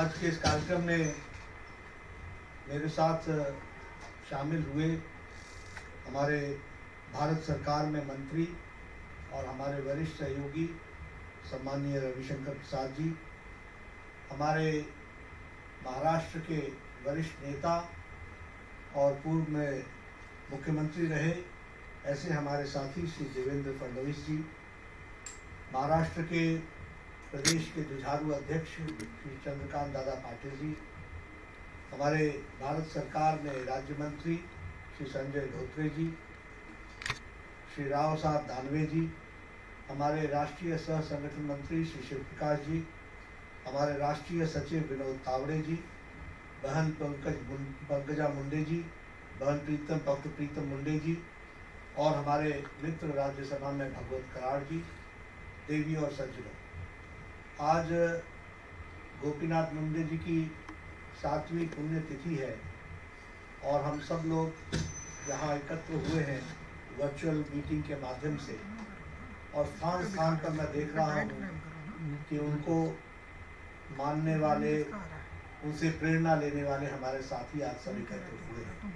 आज के इस कार्यक्रम में मेरे साथ शामिल हुए हमारे भारत सरकार में मंत्री और हमारे वरिष्ठ सहयोगी सम्माननीय रविशंकर प्रसाद जी, हमारे महाराष्ट्र के वरिष्ठ नेता और पूर्व में मुख्यमंत्री रहे ऐसे हमारे साथी श्री देवेंद्र फडणवीस जी, महाराष्ट्र के प्रदेश के जुझारू अध्यक्ष श्री चंद्रकांत दादा पाटिल जी, हमारे भारत सरकार में राज्य मंत्री श्री संजय धोत्रे जी, श्री राव साहब दानवे जी, हमारे राष्ट्रीय सह संगठन मंत्री श्री शिव प्रकाश जी, हमारे राष्ट्रीय सचिव विनोद तावड़े जी, बहन पंकजा मुंडे जी, बहन डॉक्टर प्रीतम मुंडे जी और हमारे मित्र राज्यसभा में भगवत कराड़ जी, देवी और सज्जनों, आज गोपीनाथ मुंडे जी की 7वीं पुण्यतिथि है और हम सब लोग यहाँ एकत्र हुए हैं वर्चुअल मीटिंग के माध्यम से। और स्थान स्थान पर मैं देख रहा हूँ कि उनको मानने वाले, उनसे प्रेरणा लेने वाले हमारे साथी आज सब एकत्र हुए हैं।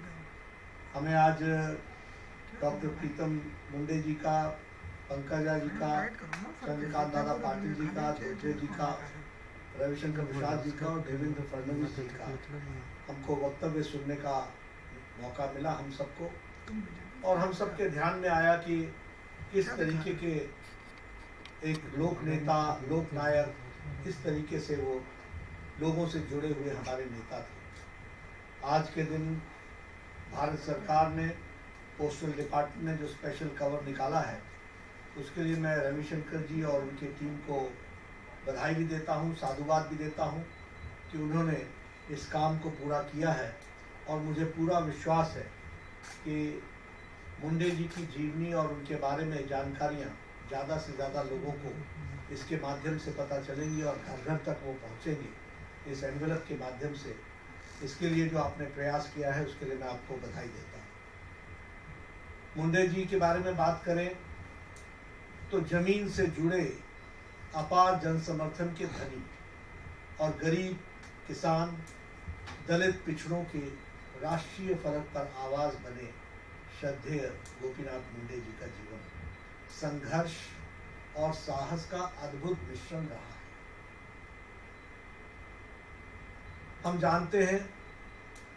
हमें आज डॉक्टर प्रीतम मुंडे जी का, पंकजा जी का, चंद्रकांत दादा पाटिल जी का, धोत्रे जी का, रविशंकर प्रसाद जी का और देवेंद्र फडणवीस जी का हमको वक्तव्य सुनने का मौका मिला हम सबको। और हम सबके ध्यान में आया कि किस तरीके के एक लोक नेता, लोक नायक, इस तरीके से वो लोगों से जुड़े हुए हमारे नेता थे। आज के दिन भारत सरकार ने, पोस्टल डिपार्टमेंट ने जो स्पेशल कवर निकाला है, उसके लिए मैं रविशंकर जी और उनकी टीम को बधाई भी देता हूँ, साधुवाद भी देता हूँ कि उन्होंने इस काम को पूरा किया है। और मुझे पूरा विश्वास है कि मुंडे जी की जीवनी और उनके बारे में जानकारियाँ ज़्यादा से ज़्यादा लोगों को इसके माध्यम से पता चलेंगी और घर घर तक वो पहुँचेंगे इस एनवेलप के माध्यम से। इसके लिए जो आपने प्रयास किया है उसके लिए मैं आपको बधाई देता हूँ। मुंडे जी के बारे में बात करें तो जमीन से जुड़े अपार जन समर्थन के धनी और गरीब, किसान, दलित पिछड़ों के राष्ट्रीय फलक पर आवाज बने श्रद्धेय गोपीनाथ मुंडे जी का जीवन संघर्ष और साहस का अद्भुत मिश्रण रहा है। हम जानते हैं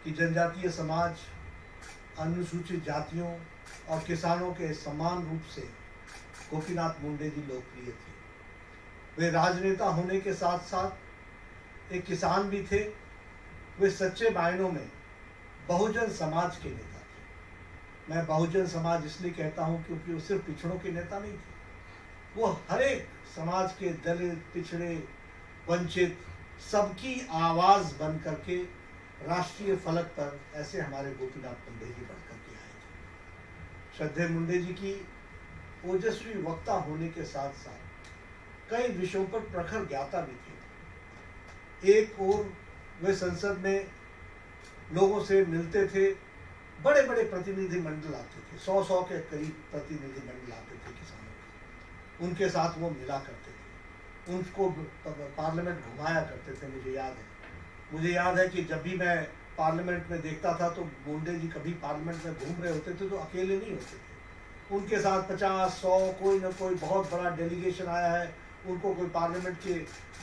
कि जनजातीय समाज, अनुसूचित जातियों और किसानों के समान रूप से गोपीनाथ मुंडे जी लोकप्रिय थे। वे राजनेता होने के साथ साथ एक किसान भी थे। वे सच्चे मायनों में बहुजन समाज के नेता थे। मैं बहुजन समाज इसलिए कहता हूं क्योंकि वो सिर्फ पिछड़ों के नेता नहीं थे, वो हर एक समाज के दलित, पिछड़े, वंचित सबकी आवाज बन करके राष्ट्रीय फलक पर ऐसे हमारे गोपीनाथ मुंडे जी बढ़ करके आए थे। श्रद्धेय मुंडे जी की ओजस्वी वक्ता होने के साथ साथ कई विषयों पर प्रखर ज्ञाता भी थे। एक ओर वे संसद में लोगों से मिलते थे, बड़े बड़े प्रतिनिधि मंडल आते थे, 100 के करीब प्रतिनिधि मंडल आते थे किसानों के, उनके साथ वो मिला करते थे, उनको पार्लियामेंट घुमाया करते थे। मुझे याद है कि जब भी मैं पार्लियामेंट में देखता था तो मुंडे जी कभी पार्लियामेंट में घूम रहे होते थे तो अकेले नहीं होते थे, उनके साथ 50-100 कोई ना कोई बहुत बड़ा डेलीगेशन आया है, उनको कोई पार्लियामेंट के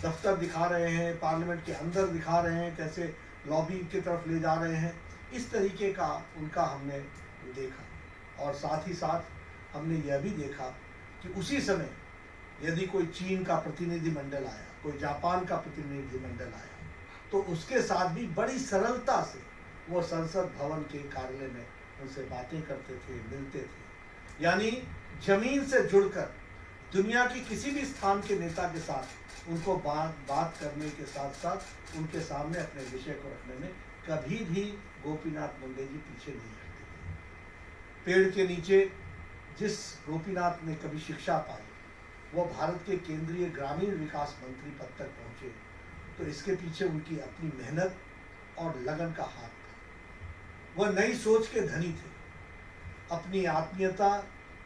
दफ्तर दिखा रहे हैं, पार्लियामेंट के अंदर दिखा रहे हैं, कैसे लॉबी की तरफ ले जा रहे हैं, इस तरीके का उनका हमने देखा। और साथ ही साथ हमने यह भी देखा कि उसी समय यदि कोई चीन का प्रतिनिधि मंडल आया, कोई जापान का प्रतिनिधि मंडल आया, तो उसके साथ भी बड़ी सरलता से वो संसद भवन के कार्यालय में उनसे बातें करते थे, मिलते थे। यानी जमीन से जुड़कर दुनिया की किसी भी स्थान के नेता के साथ उनको बात करने के साथ साथ उनके सामने अपने विषय को रखने में कभी भी गोपीनाथ मुंडे जी पीछे नहीं हटते थे। पेड़ के नीचे जिस गोपीनाथ ने कभी शिक्षा पाई, वो भारत के केंद्रीय ग्रामीण विकास मंत्री पद तक पहुंचे, तो इसके पीछे उनकी अपनी मेहनत और लगन का हाथ था। वह नई सोच के धनी थे। अपनी आत्मीयता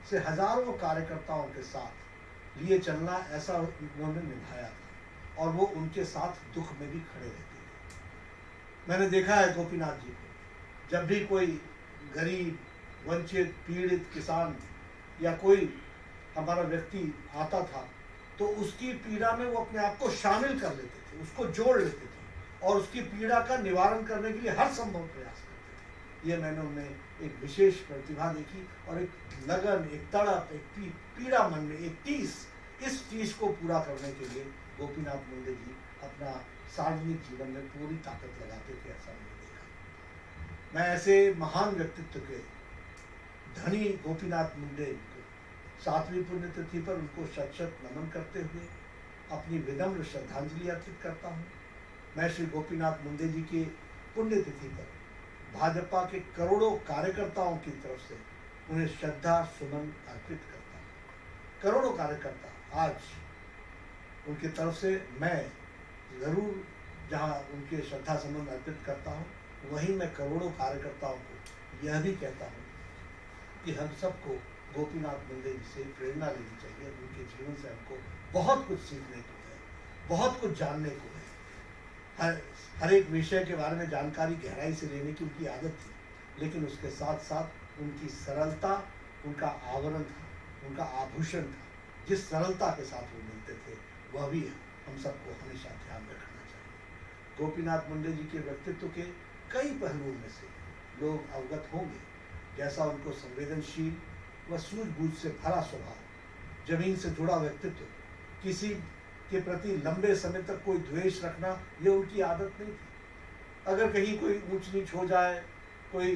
से हजारों कार्यकर्ताओं के साथ लिए चलना, ऐसा उन्होंने निभाया था। और वो उनके साथ दुख में भी खड़े रहते थे। मैंने देखा है गोपीनाथ जी को, जब भी कोई गरीब, वंचित, पीड़ित किसान या कोई हमारा व्यक्ति आता था तो उसकी पीड़ा में वो अपने आप को शामिल कर लेते थे, उसको जोड़ लेते थे और उसकी पीड़ा का निवारण करने के लिए हर संभव प्रयास करते थे। ये मैंने उनमें एक विशेष प्रतिभा देखी और एक लगन, एक तड़प, एक पीड़ा मन में, एक टीस, इस टीस को पूरा करने के लिए गोपीनाथ मुंडे जी अपना सार्वजनिक जीवन में पूरी ताकत लगाते थे, ऐसा मैंने देखा। मैं ऐसे महान व्यक्तित्व के धनी गोपीनाथ मुंडे को 7वीं पुण्यतिथि पर उनको शत शत नमन करते हुए अपनी विनम्र श्रद्धांजलि अर्पित करता हूँ। मैं श्री गोपीनाथ मुंडे जी के पुण्यतिथि पर भाजपा के करोड़ों कार्यकर्ताओं की तरफ से उन्हें श्रद्धा सुमन अर्पित करता हूँ। करोड़ों कार्यकर्ता आज उनकी तरफ से मैं ज़रूर जहाँ उनके श्रद्धा सुमन अर्पित करता हूँ, वहीं मैं करोड़ों कार्यकर्ताओं को यह भी कहता हूँ कि हम सबको गोपीनाथ मुंडे जी से प्रेरणा लेनी चाहिए। उनके जीवन से हमको बहुत कुछ सीखने को है, बहुत कुछ जानने को है। हर एक विषय के बारे में जानकारी गहराई से लेने की उनकी आदत थी, लेकिन उसके साथ साथ उनकी सरलता उनका आवरण था, उनका आभूषण था। जिस सरलता के साथ वो मिलते थे वह भी हम सबको हमेशा ध्यान में रखना चाहिए। गोपीनाथ मुंडे जी के व्यक्तित्व के कई पहलुओं में से लोग अवगत होंगे, जैसा उनको संवेदनशील व सूझबूझ से भरा स्वभाव, जमीन से जुड़ा व्यक्तित्व, किसी के प्रति लंबे समय तक कोई द्वेष रखना, ये उनकी आदत नहीं थी। अगर कहीं कोई ऊंच नीच हो जाए, कोई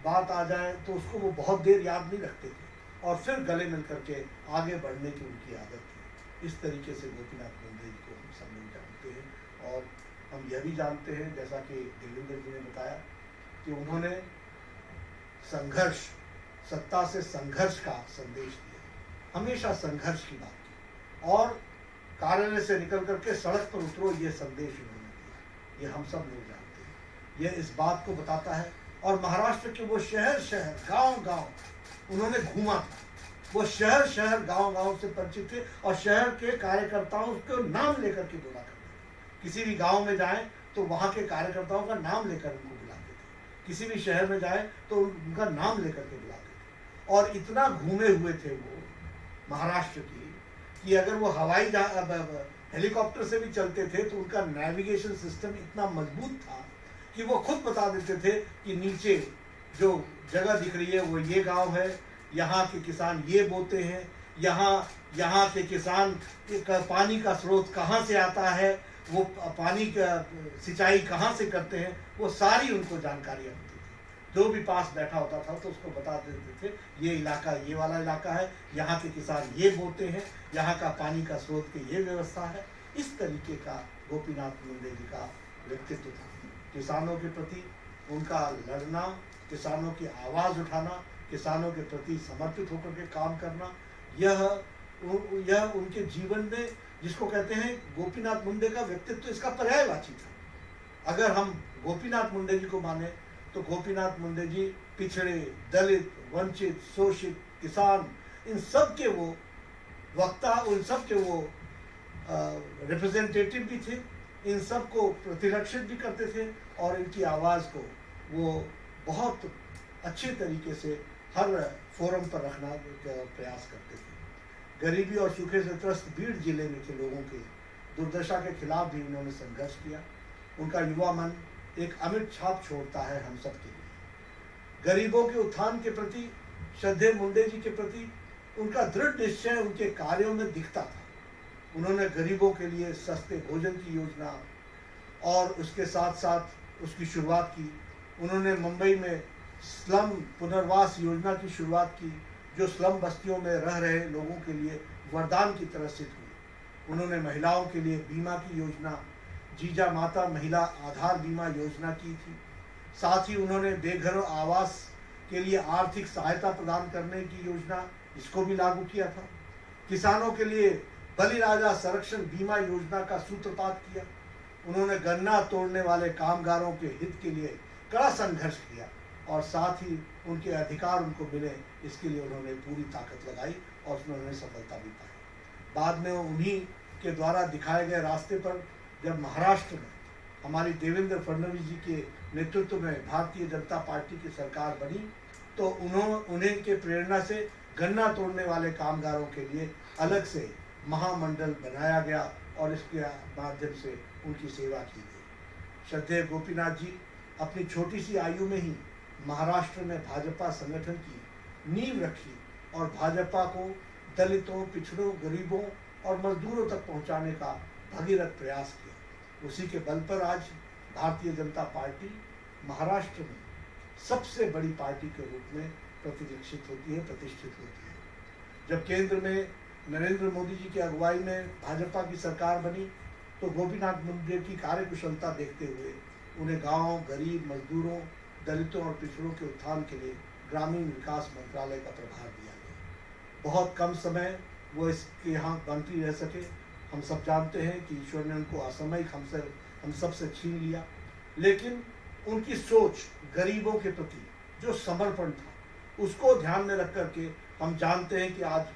बात आ जाए तो उसको वो बहुत देर याद नहीं रखते थे और फिर गले मिल करके आगे बढ़ने की उनकी आदत थी। इस तरीके से गोपीनाथ मुंडे जी को हम सब लोग जानते हैं और हम यह भी जानते हैं, जैसा कि देवेंद्र जी ने बताया, कि उन्होंने संघर्ष, सत्ता से संघर्ष का संदेश दिया, हमेशा संघर्ष की बात की और कार्यालय से निकल करके सड़क पर उतरो, ये संदेश उन्होंने दिया। ये हम सब लोग जानते हैं। यह इस बात को बताता है। और महाराष्ट्र के वो शहर शहर, गांव गांव उन्होंने घूमा था। वो शहर शहर, गांव गांव से परिचित थे और शहर के कार्यकर्ताओं को नाम लेकर के बोला करते थे। किसी भी गांव में जाएं तो वहां के कार्यकर्ताओं का नाम लेकर उनको बुलाते थे। किसी भी शहर में जाएं तो उनका नाम लेकर के बुलाते थे। और इतना घूमे हुए थे वो महाराष्ट्र की कि अगर वो हवाई हेलीकॉप्टर से भी चलते थे तो उनका नेविगेशन सिस्टम इतना मजबूत था कि वो खुद बता देते थे कि नीचे जो जगह दिख रही है वो ये गांव है, यहाँ के किसान ये बोते हैं, यहाँ के किसान पानी का स्रोत कहाँ से आता है, वो पानी का सिंचाई कहाँ से करते हैं, वो सारी उनको जानकारी होती थी। जो भी पास बैठा होता था तो उसको बता देते थे ये इलाका ये वाला इलाका है, यहाँ के किसान ये बोते हैं, यहाँ का पानी का स्रोत की ये व्यवस्था है। इस तरीके का गोपीनाथ मुंडे जी का व्यक्तित्व था। किसानों के प्रति उनका लड़ना, किसानों की आवाज़ उठाना, किसानों के प्रति समर्पित होकर के काम करना, यह उनके जीवन में, जिसको कहते हैं गोपीनाथ मुंडे का व्यक्तित्व, इसका पर्यायवाची था। अगर हम गोपीनाथ मुंडे जी को माने तो गोपीनाथ मुंडे जी पिछड़े, दलित, वंचित, शोषित, किसान, इन सब के वो वक्ता, उन सब के वो रिप्रेजेंटेटिव भी थे। इन सब को प्रतिरक्षित भी करते थे और इनकी आवाज़ को वो बहुत अच्छे तरीके से हर फोरम पर रखना का प्रयास करते थे। गरीबी और सूखे से त्रस्त बीड़ जिले में के लोगों के दुर्दशा के खिलाफ भी उन्होंने संघर्ष किया। उनका युवा मन एक अमिट छाप छोड़ता है हम सब के लिए। गरीबों के उत्थान के प्रति, श्रद्धेय मुंडे जी के प्रति उनका दृढ़ निश्चय उनके कार्यों में दिखता था। उन्होंने गरीबों के लिए सस्ते भोजन की योजना और उसके साथ साथ उसकी शुरुआत की। उन्होंने मुंबई में स्लम पुनर्वास योजना की शुरुआत की, जो स्लम बस्तियों में रह रहे लोगों के लिए वरदान की तरह सिद्ध हुई। उन्होंने महिलाओं के लिए बीमा की योजना, जीजा माता महिला आधार बीमा योजना की थी। साथ ही उन्होंने बेघर आवास के लिए आर्थिक सहायता प्रदान करने की योजना, इसको भी लागू किया था। किसानों के लिए बलिराजा संरक्षण बीमा योजना का सूत्रपात किया। उन्होंने गन्ना तोड़ने वाले कामगारों के हित के लिए कड़ा संघर्ष किया और साथ ही उनके अधिकार उनको मिले, इसके लिए उन्होंने पूरी ताकत लगाई और उसमें उन्होंने सफलता भी पाई। बाद में उन्हीं के द्वारा दिखाए गए रास्ते पर जब महाराष्ट्र में हमारी देवेंद्र फडणवीस जी के नेतृत्व में भारतीय जनता पार्टी की सरकार बनी, तो उन्हें के प्रेरणा से गन्ना तोड़ने वाले कामगारों के लिए अलग से महामंडल बनाया गया और इसके माध्यम से उनकी सेवा की गई। श्रद्धेय गोपीनाथ जी अपनी छोटी सी आयु में ही महाराष्ट्र में भाजपा संगठन की नींव रखी और भाजपा को दलितों, पिछड़ों, गरीबों और मजदूरों तक पहुंचाने का भगीरथ प्रयास किया। उसी के बल पर आज भारतीय जनता पार्टी महाराष्ट्र में सबसे बड़ी पार्टी के रूप में प्रतिष्ठित होती है। जब केंद्र में नरेंद्र मोदी जी की अगुवाई में भाजपा की सरकार बनी, तो गोपीनाथ मुंडे की कार्यकुशलता देखते हुए उन्हें गांव, गरीब, मजदूरों, दलितों और पिछड़ों के उत्थान के लिए ग्रामीण विकास मंत्रालय का प्रभार दिया गया। बहुत कम समय वो इसके यहाँ मंत्री रह सके। हम सब जानते हैं कि ईश्वर ने उनको असामयिक हम सब से छीन लिया, लेकिन उनकी सोच गरीबों के प्रति जो समर्पण था, उसको ध्यान में रख करके हम जानते हैं कि आज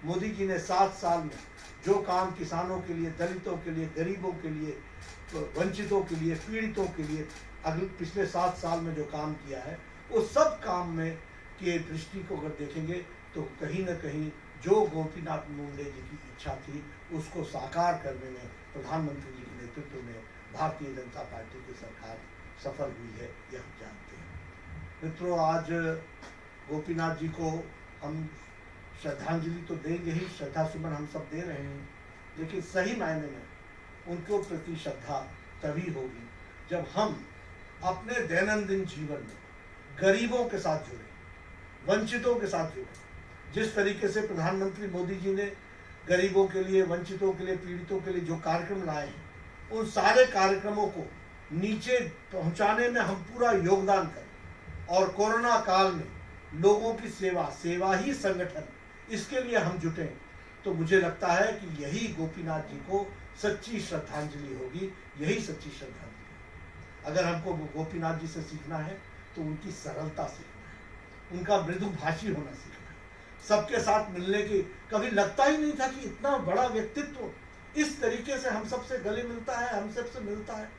मोदी जी ने 7 साल में जो काम किसानों के लिए, दलितों के लिए, गरीबों के लिए, वंचितों के लिए, पीड़ितों के लिए पिछले 7 साल में जो काम किया है, वो सब काम में के दृष्टि को अगर देखेंगे तो कहीं न कहीं जो गोपीनाथ मुंडे जी की इच्छा थी उसको साकार करने में प्रधानमंत्री जी के नेतृत्व में भारतीय जनता पार्टी की सरकार सफल हुई है, यह हम जानते हैं। मित्रों, आज गोपीनाथ जी को हम श्रद्धांजलि तो देंगे ही, श्रद्धा सुमन हम सब दे रहे हैं, लेकिन सही मायने में उनको प्रति श्रद्धा तभी होगी जब हम अपने दैनंदिन जीवन में गरीबों के साथ जुड़े, वंचितों के साथ जुड़े। जिस तरीके से प्रधानमंत्री मोदी जी ने गरीबों के लिए, वंचितों के लिए, पीड़ितों के लिए जो कार्यक्रम लाए हैं, उन सारे कार्यक्रमों को नीचे पहुंचाने में हम पूरा योगदान करें और कोरोना काल में लोगों की सेवा ही संगठन, इसके लिए हम जुटें, तो मुझे लगता है कि यही गोपीनाथ जी को सच्ची श्रद्धांजलि होगी, यही सच्ची श्रद्धांजलि। अगर हमको गोपीनाथ जी से सीखना है तो उनकी सरलता सीखना है, उनका मृदुभाषी होना सीखना है, सबके साथ मिलने की, कभी लगता ही नहीं था कि इतना बड़ा व्यक्तित्व इस तरीके से हम सबसे गले मिलता है, हम सबसे मिलता है।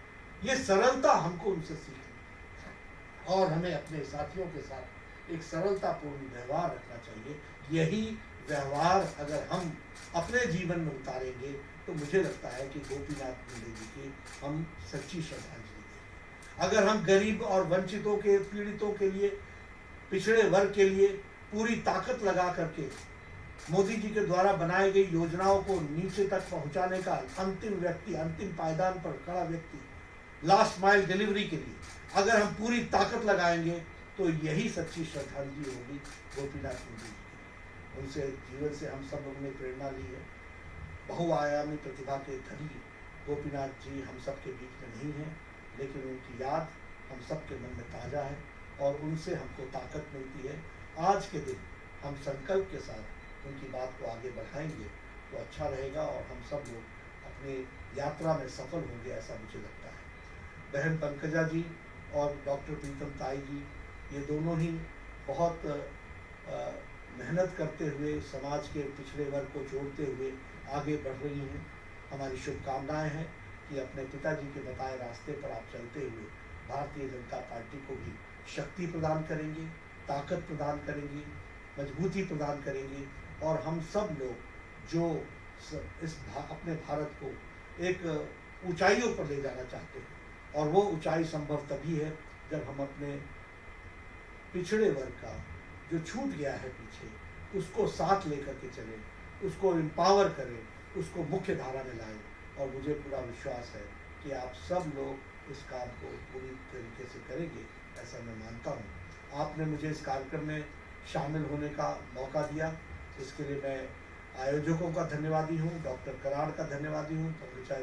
ये सरलता हमको उनसे सीखनी और हमें अपने साथियों के साथ एक सरलतापूर्ण व्यवहार रखना चाहिए। यही व्यवहार अगर हम अपने जीवन में उतारेंगे तो मुझे लगता है कि गोपीनाथ मुंडे जी की हम सच्ची श्रद्धांजलि देंगे। अगर हम गरीब और वंचितों के, पीड़ितों के लिए, पिछड़े वर्ग के लिए पूरी ताकत लगा करके मोदी जी के द्वारा बनाई गई योजनाओं को नीचे तक पहुंचाने का अंतिम व्यक्ति, अंतिम पायदान पर खड़ा व्यक्ति, लास्ट माइल डिलीवरी के लिए अगर हम पूरी ताकत लगाएंगे तो यही सच्ची श्रद्धांजलि होगी गोपीनाथ मुंडे जी की। उनसे जीवन से हम सब लोगों ने प्रेरणा ली है। बहुआयामी प्रतिभा के धनी गोपीनाथ जी हम सब के बीच में नहीं हैं, लेकिन उनकी याद हम सब के मन में ताज़ा है और उनसे हमको ताकत मिलती है। आज के दिन हम संकल्प के साथ उनकी बात को आगे बढ़ाएंगे तो अच्छा रहेगा और हम सब लोग अपनी यात्रा में सफल होंगे, ऐसा मुझे लगता है। बहन पंकजा जी और डॉक्टर प्रीतम ताई जी, ये दोनों ही बहुत मेहनत करते हुए समाज के पिछड़े वर्ग को जोड़ते हुए आगे बढ़ रही हैं। हमारी शुभकामनाएं हैं कि अपने पिताजी के बताए रास्ते पर आप चलते हुए भारतीय जनता पार्टी को भी शक्ति प्रदान करेंगे, ताकत प्रदान करेंगी, मजबूती प्रदान करेंगी और हम सब लोग जो अपने भारत को एक ऊंचाइयों पर ले जाना चाहते हैं, और वो ऊंचाई संभव तभी है जब हम अपने पिछड़े वर्ग का जो छूट गया है पीछे, उसको साथ लेकर के चलें, उसको एम्पावर करें, उसको मुख्य धारा में लाएं। और मुझे पूरा विश्वास है कि आप सब लोग इस काम को पूरी तरीके से करेंगे, ऐसा मैं मानता हूँ। आपने मुझे इस कार्यक्रम में शामिल होने का मौका दिया, इसके लिए मैं आयोजकों का धन्यवादी हूँ, डॉक्टर कराड़ का धन्यवादी हूँ, पंकजा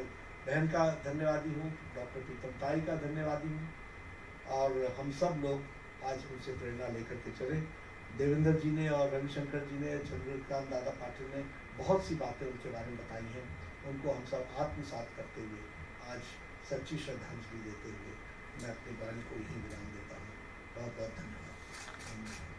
बहन का धन्यवादी हूँ, डॉक्टर प्रीतम ताई का धन्यवादी हूँ। और हम सब लोग आज उनसे प्रेरणा लेकर के चले। देवेंद्र जी ने और रविशंकर जी ने, चंद्रकांत दादा पाटिल ने बहुत सी बातें उनके बारे में बताई हैं, उनको हम सब आत्मसात करते हुए आज सच्ची श्रद्धांजलि देते हुए मैं अपनी वाणी को यही विराम देता हूँ। बहुत बहुत धन्यवाद।